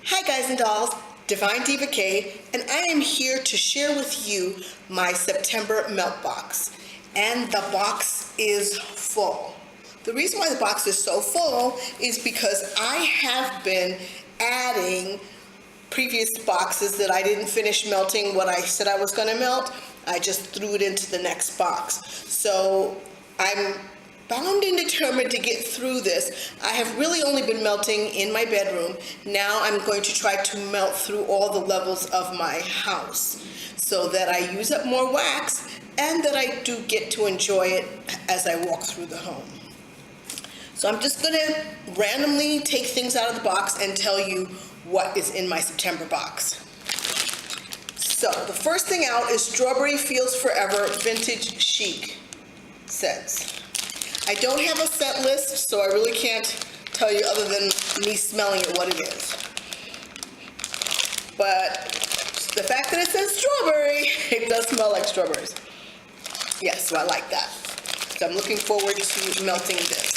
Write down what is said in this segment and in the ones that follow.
Hi guys and dolls, Divine Diva K, and I am here to share with you my September melt box. And the box is full. The reason why the box is so full is because I have been adding previous boxes that I didn't finish melting what I said I was going to melt. I just threw it into the next box. So I'm bound and determined to get through this. I have really only been melting in my bedroom. Now I'm going to try to melt through all the levels of my house so that I use up more wax and that I do get to enjoy it as I walk through the home. So I'm just going to randomly take things out of the box and tell you what is in my September box. So the first thing out is Strawberry Fields Forever Vintage Chic scents. I don't have a scent list, so I really can't tell you other than me smelling it what it is. But the fact that it says strawberry, it does smell like strawberries. Yes, so I like that. So I'm looking forward to melting this.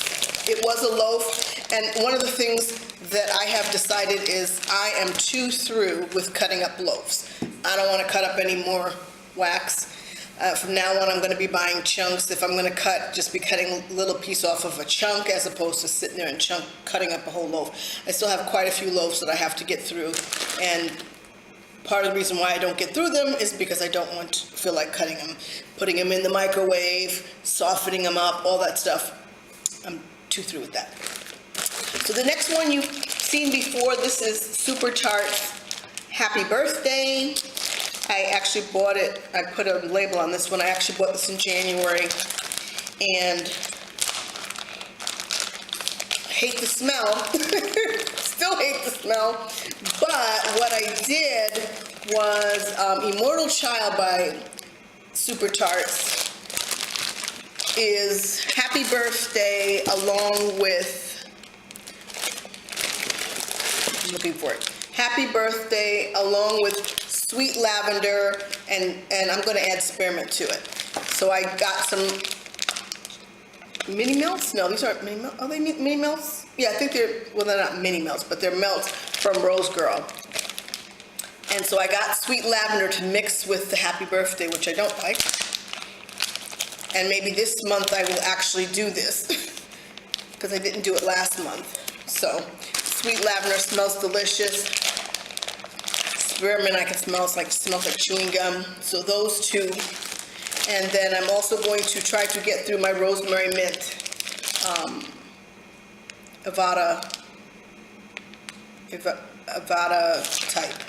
It was a loaf, and one of the things that I have decided is I am too through with cutting up loaves. I don't want to cut up any more wax. From now on, I'm going to be buying chunks. If I'm going to cut, just be cutting a little piece off of a chunk as opposed to sitting there and cutting up a whole loaf. I still have quite a few loaves that I have to get through, and part of the reason why I don't get through them is because I don't want to feel like cutting them, putting them in the microwave, softening them up, all that stuff. I'm too through with that. So the next one you've seen before, this is Super Tarts Happy Birthday. I actually bought it, I put a label on this one, I actually bought this in January, and hate the smell, still hate the smell, but what I did was Immortal Child by Super Tarts is Happy Birthday along with, I'm looking for it, Happy Birthday along with Sweet Lavender, and I'm going to add spearmint to it. So I got some mini melts. No, these aren't mini melts. Are they mini melts? Yeah, I think they're, well, they're not mini melts, but they're melts from Rose Girl. And so I got Sweet Lavender to mix with the Happy Birthday, which I don't like. And maybe this month I will actually do this because I didn't do it last month. So Sweet Lavender smells delicious. Spearmint I can smell, it smells like chewing gum. So those two. And then I'm also going to try to get through my rosemary mint Ebates type.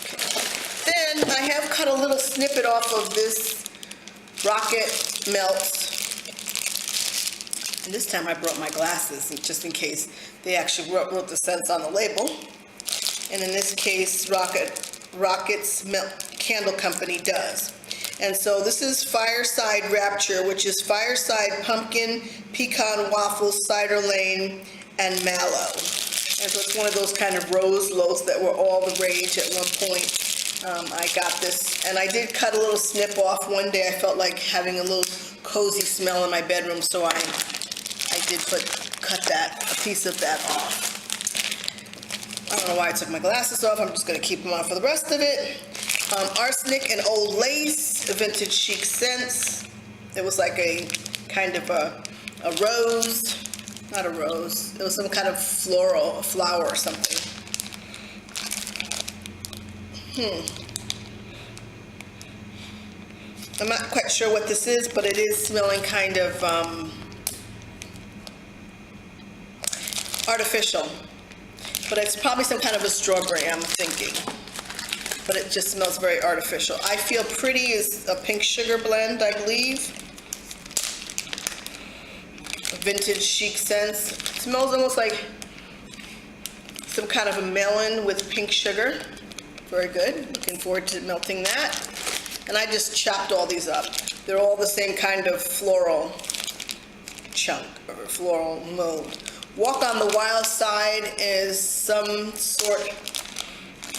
Okay. Then I have cut a little snippet off of this Rocket Melts. And this time I brought my glasses just in case they actually wrote the scents on the label. And in this case, Rocket's Candle Company does. And so this is Fireside Rapture, which is Fireside Pumpkin, Pecan Waffles, Cider Lane, and Mallow. And so it's one of those kind of rose loaves that were all the rage at one point. I got this, and I did cut a little snip off. One day I felt like having a little cozy smell in my bedroom, so I did cut a piece of that off. I don't know why I took my glasses off. I'm just going to keep them on for the rest of it. Arsenic and Old Lace, Vintage Chic Scents. It was like a kind of a rose, not a rose. It was some kind of flower or something. I'm not quite sure what this is, but it is smelling kind of artificial. But it's probably some kind of a strawberry, I'm thinking. But it just smells very artificial. I Feel Pretty is a pink sugar blend, I believe. Vintage Chic Scents. It smells almost like some kind of a melon with pink sugar. Very good. Looking forward to melting that. And I just chopped all these up. They're all the same kind of floral chunk or floral mold. Walk on the Wild Side is some sort,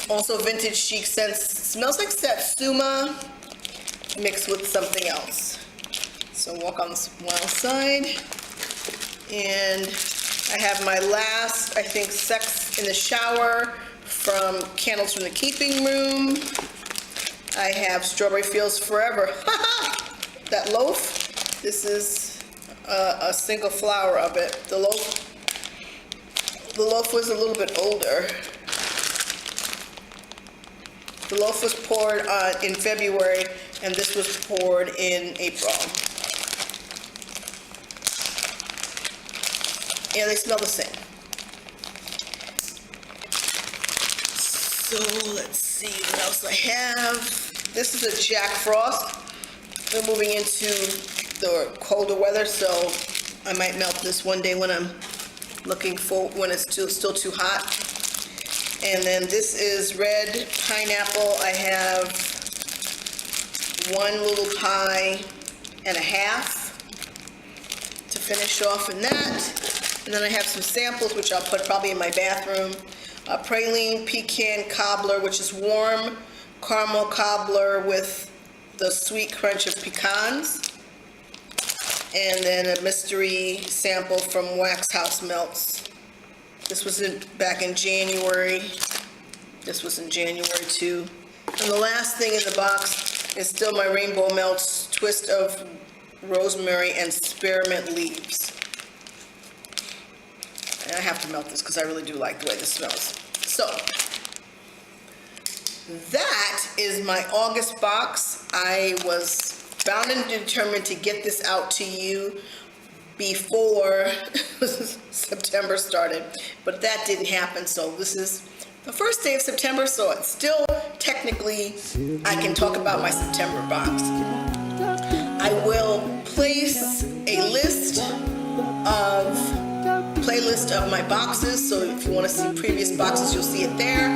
also Vintage Chic Scents. Smells like Satsuma mixed with something else. So Walk on the Wild Side. And I have my last, I think, Sex in the Shower from Candles from the Keeping Room. I have Strawberry Fields Forever. That loaf, this is a single flower of it. The loaf was a little bit older. The loaf was poured in February, and this was poured in April. And they smell the same. So let's see what else I have. This is a Jack Frost. We're moving into the colder weather, so I might melt this one day when I'm looking for, when it's still too hot. And then this is red pineapple. I have 1 little pie and a half to finish off in that. And then I have some samples, which I'll put probably in my bathroom. Praline pecan cobbler, which is warm caramel cobbler with the sweet crunch of pecans. And then a mystery sample from Wax House Melts. This was back in January. This was in January too. And the last thing in the box is still my Rainbow Melts twist of rosemary and spearmint leaves. And I have to melt this because I really do like the way this smells. So, that is my August box. I was bound and determined to get this out to you before September started, but that didn't happen, so this is the first day of September, so it's still technically, I can talk about my September box. I will place a playlist of my boxes, so if you want to see previous boxes, you'll see it there.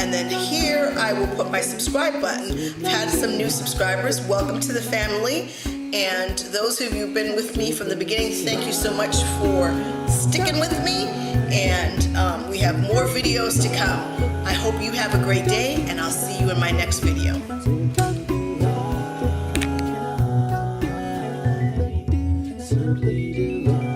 And then here I will put my subscribe button. I've had some new subscribers. Welcome to the family. And those of you who've been with me from the beginning, thank you so much for sticking with me. And we have more videos to come. I hope you have a great day, and I'll see you in my next video. Simply do